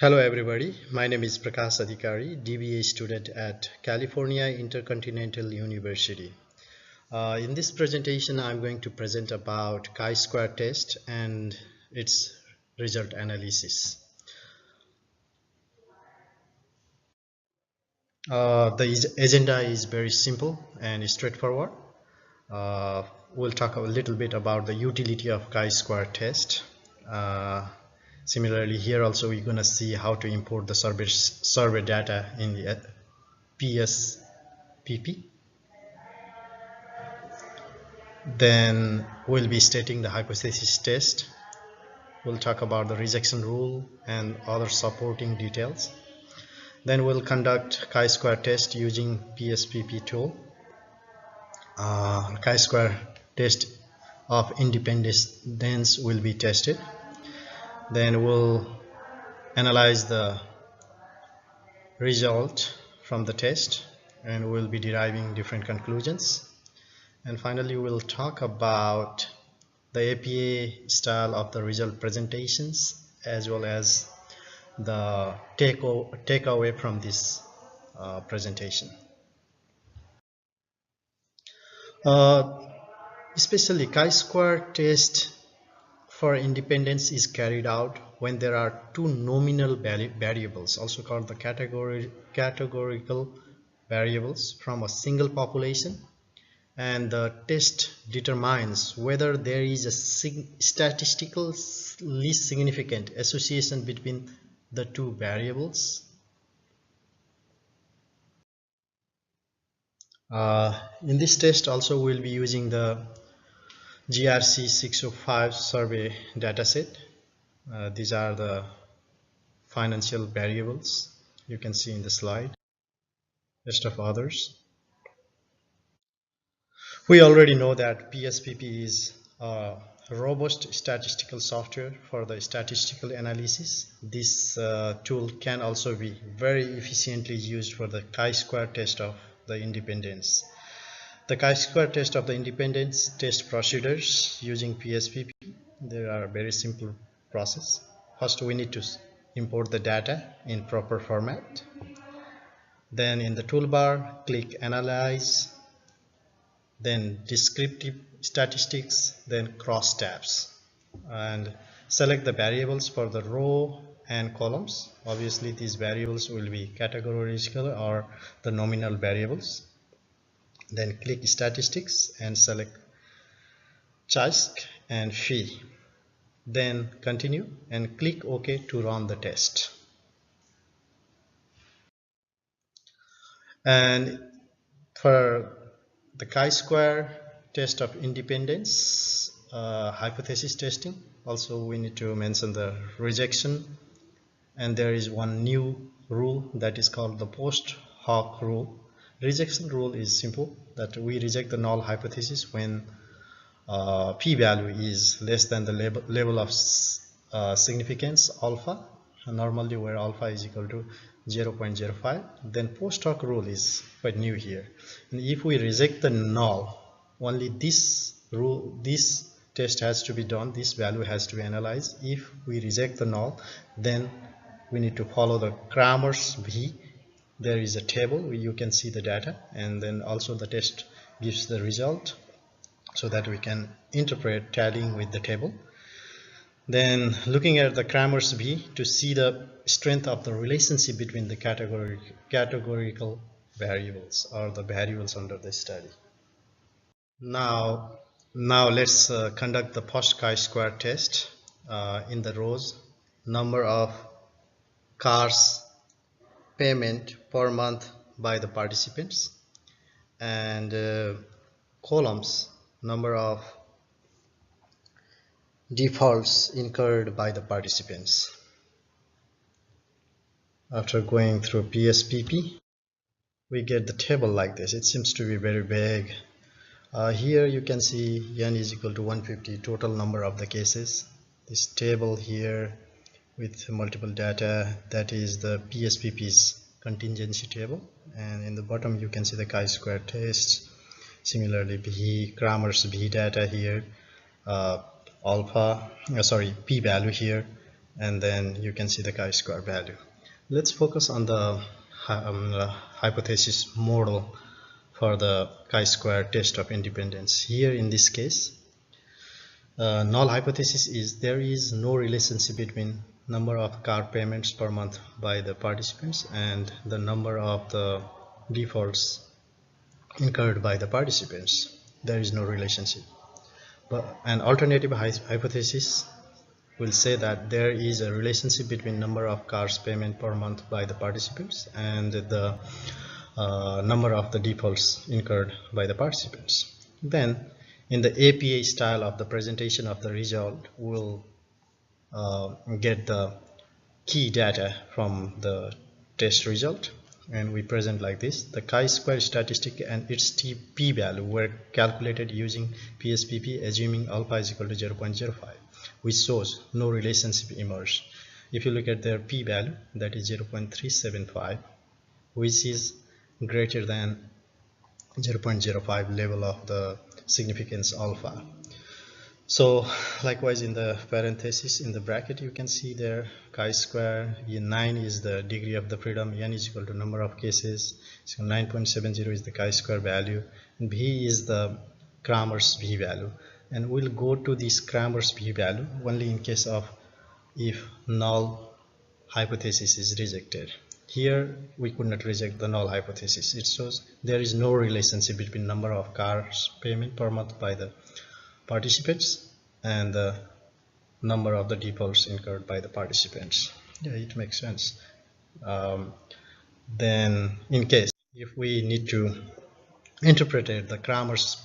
Hello everybody, my name is Prakash Adhikari, DBA student at California Intercontinental University. In this presentation, I'm going to present about chi-square test and its result analysis. The agenda is very simple and straightforward. We'll talk a little bit about the utility of chi-square test. Similarly, here also we're going to see how to import the survey data in the PSPP. Then we'll be stating the hypothesis test. We'll talk about the rejection rule and other supporting details. Then we'll conduct chi-square test using PSPP tool. Chi-square test of independence will be tested. Then we'll analyze the result from the test and we'll be deriving different conclusions. And finally, we'll talk about the APA style of the result presentations as well as the takeaway from this presentation. Especially chi-square test for independence is carried out when there are two nominal variables, also called the categorical variables, from a single population, and the test determines whether there is a statistically significant association between the two variables. In this test also we'll be using the GRC605 survey dataset. These are the financial variables you can see in the slide, rest of others. We already know that PSPP is a robust statistical software for the statistical analysis. This tool can also be very efficiently used for the chi-square test of the independence. The chi-square test of the independence test procedures using PSPP, there are very simple process. First, we need to import the data in proper format. Then in the toolbar, click Analyze, then Descriptive Statistics, then Cross tabs, and select the variables for the row and columns. Obviously, these variables will be categorical or the nominal variables. Then click Statistics and select CHISC and Fee. Then continue and click OK to run the test. And for the chi-square test of independence hypothesis testing, also we need to mention the rejection, and there is one new rule that is called the post hoc rule. Rejection rule is simple, that we reject the null hypothesis when p-value is less than the level of significance alpha, normally where alpha is equal to 0.05. Then post hoc rule is quite new here, and if we reject the null, only this test has to be done, this value has to be analyzed. If we reject the null, then we need to follow the Kramer's V. There is a table where you can see the data, and then also the test gives the result so that we can interpret tallying with the table. Then looking at the Kramer's V to see the strength of the relationship between the categorical variables or the variables under the study. Now let's conduct the post chi-square test. In the rows, number of cars payment per month by the participants, and columns, number of defaults incurred by the participants. After going through PSPP, we get the table like this. It seems to be very big. Here you can see n is equal to 150, total number of the cases. This table here with multiple data, that is the PSPP's contingency table, and in the bottom you can see the chi-square test. Similarly, Kramer's V data here, p-value here, and then you can see the chi-square value. Let's focus on the hypothesis model for the chi-square test of independence. Here in this case, null hypothesis is there is no relationship between number of car payments per month by the participants and the number of the defaults incurred by the participants. There is no relationship. But an alternative hypothesis will say that there is a relationship between number of cars payment per month by the participants and the number of the defaults incurred by the participants. Then in the APA style of the presentation of the result, we'll get the key data from the test result, and we present like this. The chi-square statistic and its p-value were calculated using PSPP assuming alpha is equal to 0.05, which shows no relationship emerged. If you look at their p-value, that is 0.375, which is greater than 0.05 level of the significance alpha. So likewise in the parenthesis in the bracket you can see there chi-square 9 is the degree of the freedom, n is equal to number of cases, so 9.70 is the chi-square value, and v is the Kramer's v value, and we'll go to this Kramer's v value only in case of if null hypothesis is rejected. Here we could not reject the null hypothesis. It shows there is no relationship between number of cars payment per month by the participants and the number of the defaults incurred by the participants. Yeah, it makes sense. Then in case if we need to interpret the Kramer's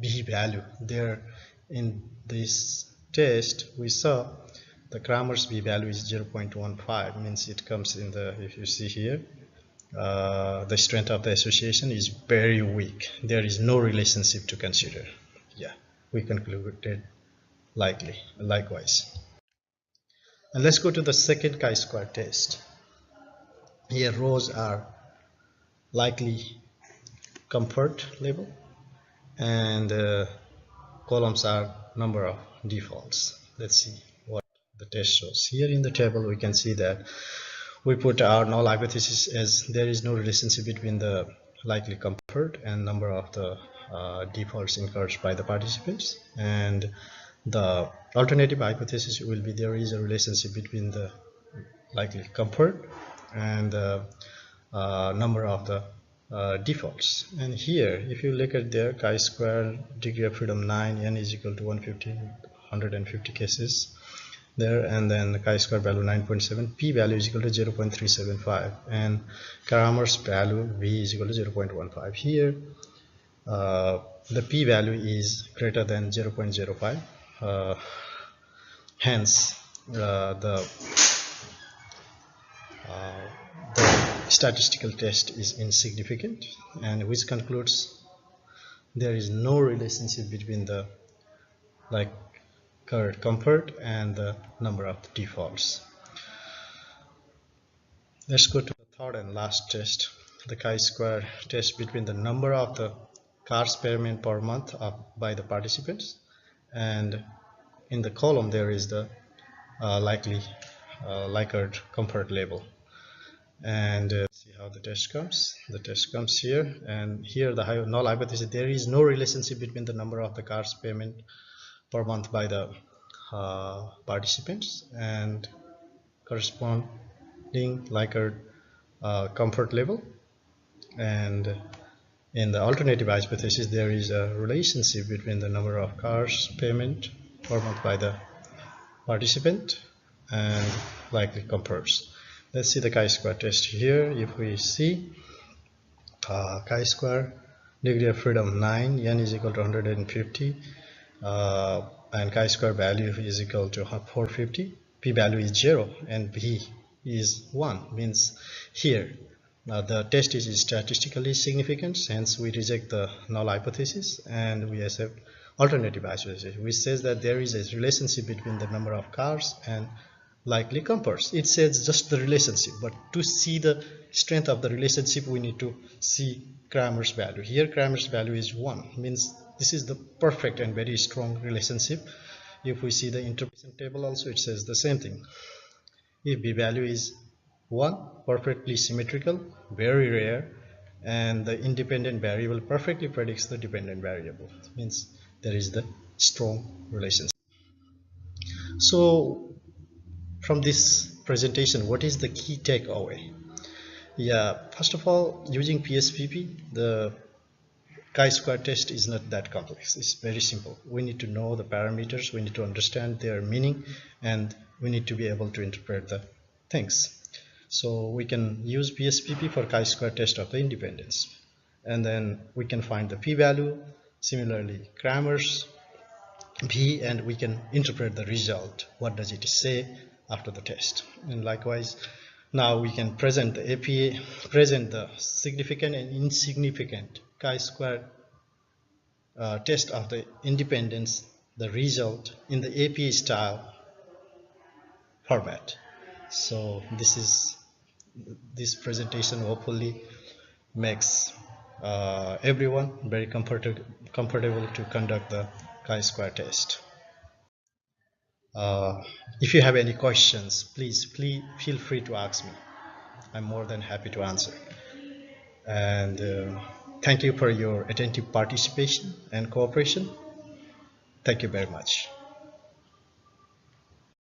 b value, there in this test we saw the Kramer's b value is 0.15, means it comes in the, if you see here, the strength of the association is very weak. There is no relationship to consider. Yeah, we concluded likewise. And let's go to the second chi-square test. Here rows are likely comfort level and columns are number of defaults. Let's see what the test shows. Here in the table we can see that we put our null hypothesis as there is no relationship between the likely comfort and number of the defaults incurred by the participants, and the alternative hypothesis will be there is a relationship between the likely comfort and the number of the defaults. And here if you look at their chi-square degree of freedom 9, n is equal to 150 cases there, and then the chi-square value 9.7, p value is equal to 0.375, and Kramer's value v is equal to 0.15. Here the p value is greater than 0.05, hence the statistical test is insignificant, and which concludes there is no relationship between the comfort and the number of defaults. Let's go to the third and last test, the chi-square test between the number of the cars payment per month by the participants, and in the column there is the Likert comfort level. And see how the test comes. The test comes here, and here the null hypothesis, there is no relationship between the number of the cars payment per month by the participants and corresponding Likert comfort level. And in the alternative hypothesis there is a relationship between the number of cars payment per month by the participant and likely comforts. Let's see the chi-square test here. If we see chi-square degree of freedom 9, n is equal to 150, and chi-square value is equal to 450, p value is 0 and v is 1, means here the test is statistically significant, hence we reject the null hypothesis and we accept alternative hypothesis, which says that there is a relationship between the number of cars and likely comforts. It says just the relationship, but to see the strength of the relationship we need to see Kramer's value. Here Kramer's value is 1, means this is the perfect and very strong relationship. If we see the interpretation table also, it says the same thing. If b value is 1, perfectly symmetrical, very rare, and the independent variable perfectly predicts the dependent variable, it means there is the strong relationship. So from this presentation, what is the key takeaway? Yeah, first of all, using PSPP, the chi-square test is not that complex. It's very simple. We need to know the parameters, we need to understand their meaning, and we need to be able to interpret the things. So we can use PSPP for chi-square test of the independence. And then we can find the p-value, similarly Kramer's p, and we can interpret the result. What does it say after the test? And likewise, now we can present the APA, present the significant and insignificant chi-square test of the independence, the result in the APA style format. So this presentation hopefully makes everyone very comfortable to conduct the chi-square test. If you have any questions, please feel free to ask me. I'm more than happy to answer. And thank you for your attentive participation and cooperation. Thank you very much.